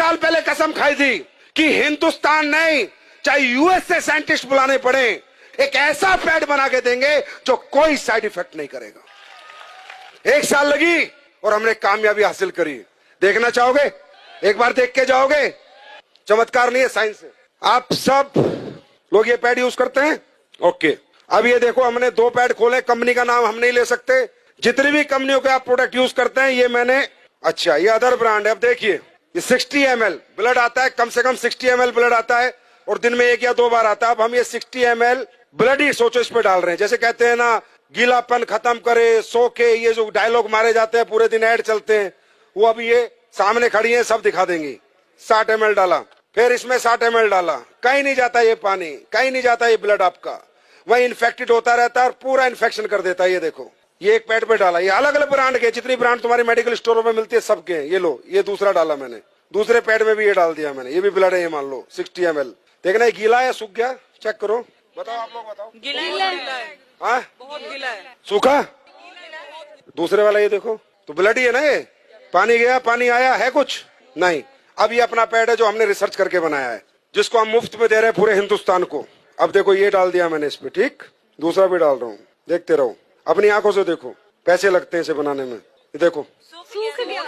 साल पहले कसम खाई थी कि हिंदुस्तान नहीं, चाहे यूएस से साइंटिस्ट बुलाने पड़े, एक ऐसा पैड बना के देंगे जो कोई साइड इफेक्ट नहीं करेगा। 1 साल लगी और हमने कामयाबी हासिल करी। देखना चाहोगे? एक बार देख के जाओगे। चमत्कार नहीं है, साइंस है। आप सब लोग ये पैड यूज करते हैं? ओके, अब ये देखो, हमने 2 पैड खोले। कंपनी का नाम हम नहीं ले सकते। जितनी भी कंपनियों के आप प्रोडक्ट यूज करते हैं, ये मैंने, अच्छा ये अदर ब्रांड है। अब देखिए, ये 60 ml ब्लड आता है, कम से कम 60 ml ब्लड आता है और दिन में 1 या 2 बार आता है। अब हम ये 60 ml ब्लड ही सोचो इस पे डाल रहे हैं। जैसे कहते हैं ना, गीलापन खत्म करे, सो के, ये जो डायलॉग मारे जाते हैं, पूरे दिन ऐड चलते हैं, वो अब ये सामने खड़ी है, सब दिखा देंगी। 60 ml डाला, फिर इसमें 60 ml डाला, कहीं नहीं जाता ये पानी, कहीं नहीं जाता ये ब्लड आपका, वही इन्फेक्टेड होता रहता है और पूरा इन्फेक्शन कर देता है। ये देखो, ये एक पैड पे डाला। ये अलग अलग ब्रांड के, जितनी ब्रांड तुम्हारी मेडिकल स्टोरों में मिलती है सबके। ये लो, ये दूसरा डाला मैंने, दूसरे पैड में भी ये डाल दिया मैंने। ये भी ब्लड है, ये मान लो 60 ml। देखना ये गीला है, सूख गया, चेक करो। बताओ, आप लोग बताओ। गीला है, हाँ बहुत गीला है। सूखा? दूसरे वाला ये देखो, तो ब्लड ही है ना ये। पानी गया, पानी आया है कुछ नहीं। अब ये अपना पैड है जो हमने रिसर्च करके बनाया है, जिसको हम मुफ्त में दे रहे हैं पूरे हिंदुस्तान को। अब देखो, ये डाल दिया मैंने इस पे, ठीक, दूसरा भी डाल रहा हूँ, देखते रहो, अपनी आंखों से देखो। पैसे लगते हैं इसे बनाने में। ये देखो, सूख गया,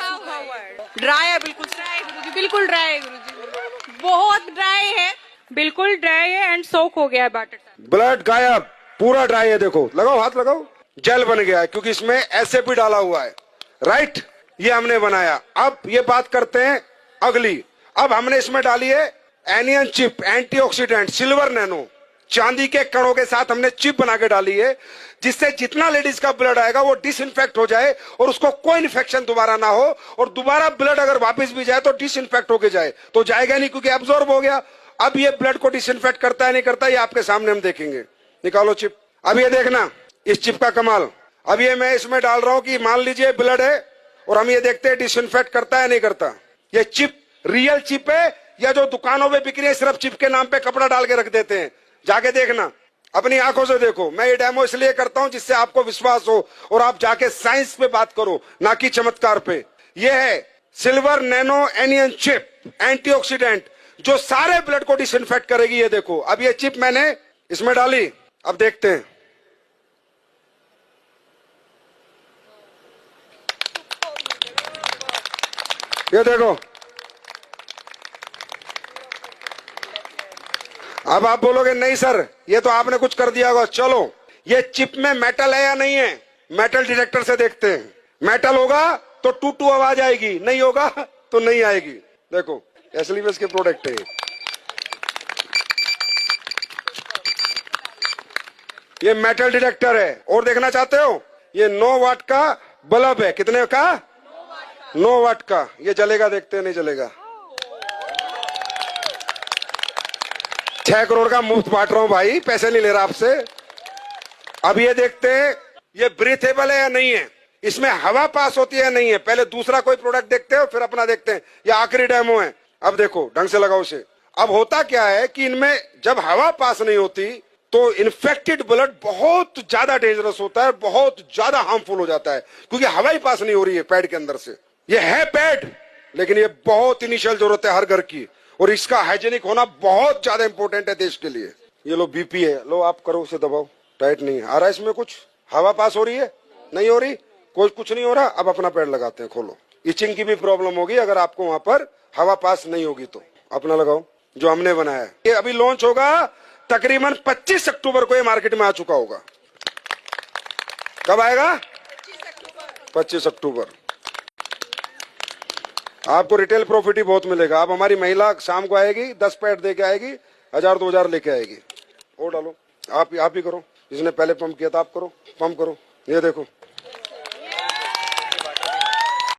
ड्राई है, बिल्कुल ड्राई है गुरुजी, बिल्कुल ड्राई है गुरुजी, बहुत ड्राई है, बिल्कुल ड्राई है एंड सोक हो गया है बैटर। ब्लड गायब, पूरा ड्राई है। देखो, लगाओ, हाथ लगाओ, जेल बन गया है, क्योंकि इसमें ऐसे भी डाला हुआ है। राइट, ये हमने बनाया। अब ये बात करते हैं अगली। अब हमने इसमें डाली है anion chip, antioxidant, silver nano, चांदी के कणों के साथ हमने चिप बना के डाली है, जिससे जितना लेडीज का ब्लड आएगा वो डिसइंफेक्ट हो जाए और उसको कोई इन्फेक्शन दोबारा ना हो, और दोबारा ब्लड अगर वापस भी जाए तो डिसइंफेक्ट होके जाए। तो जाएगा नहीं, क्योंकि एब्जॉर्ब हो गया। अब ये ब्लड को डिसइंफेक्ट करता है नहीं करता, ये आपके सामने हम देखेंगे। निकालो चिप। अब ये देखना इस चिप का कमाल। अब ये मैं इसमें डाल रहा हूं कि मान लीजिए ब्लड है, और हम ये देखते हैं डिसइंफेक्ट करता है नहीं करता। ये चिप रियल चिप है या जो दुकानों में बिक रही है सिर्फ चिप के नाम पे कपड़ा डाल के रख देते हैं? जाके देखना, अपनी आंखों से देखो। मैं ये डेमो इसलिए करता हूं जिससे आपको विश्वास हो और आप जाके साइंस पे बात करो, ना कि चमत्कार पे। ये है silver nano anion chip, antioxidant, जो सारे ब्लड को डिसइंफेक्ट करेगी। ये देखो, अब ये चिप मैंने इसमें डाली, अब देखते हैं। ये देखो, अब आप बोलोगे नहीं सर, ये तो आपने कुछ कर दिया होगा। चलो, ये चिप में मेटल है या नहीं है, मेटल डिटेक्टर से देखते हैं। मेटल होगा तो टू टू आवाज आएगी, नहीं होगा तो नहीं आएगी। देखो, एसलीबस के प्रोडक्ट है ये मेटल डिटेक्टर है। और देखना चाहते हो, ये 9 वाट का बल्ब है। कितने का? 9 वाट का। ये जलेगा, देखते हैं नहीं जलेगा। 6 करोड़ का मुफ्त बांट रहा हूं भाई, पैसे नहीं ले रहा आपसे। अब ये देखते हैं ये ब्रीथेबल है या नहीं है, इसमें हवा पास होती है या नहीं है। पहले दूसरा कोई प्रोडक्ट देखते हो, फिर अपना देखते हैं। ये आखिरी डेमो है। अब देखो, ढंग से लगाओ इसे। अब होता क्या है कि इनमें जब हवा पास नहीं होती तो इन्फेक्टेड ब्लड बहुत ज्यादा डेंजरस होता है, बहुत ज्यादा हार्मफुल हो जाता है, क्योंकि हवा ही पास नहीं हो रही है पैड के अंदर से। ये है पैड, लेकिन ये बहुत इनिशियल जरूरत है हर घर की, और इसका हाइजेनिक होना बहुत ज्यादा इंपॉर्टेंट है देश के लिए। ये लो बीपी है, लो आप करो, उसे दबाओ। टाइट नहीं है, आ रहा है इसमें कुछ? हवा पास हो रही है? नहीं हो रही, कुछ नहीं हो रहा। अब अपना पैड लगाते हैं, खोलो। इचिंग की भी प्रॉब्लम होगी अगर आपको वहां पर हवा पास नहीं होगी तो। अपना लगाओ जो हमने बनाया है। ये अभी लॉन्च होगा तकरीबन 25 अक्टूबर को, ये मार्केट में आ चुका होगा। कब आएगा? 25 अक्टूबर। आपको रिटेल प्रॉफिट ही बहुत मिलेगा। अब हमारी महिला शाम को आएगी, 10 पैड दे के आएगी, 1000-2000 लेके आएगी। और डालो, आप ही करो। जिसने पहले पंप किया था आप करो, पंप करो। ये देखो,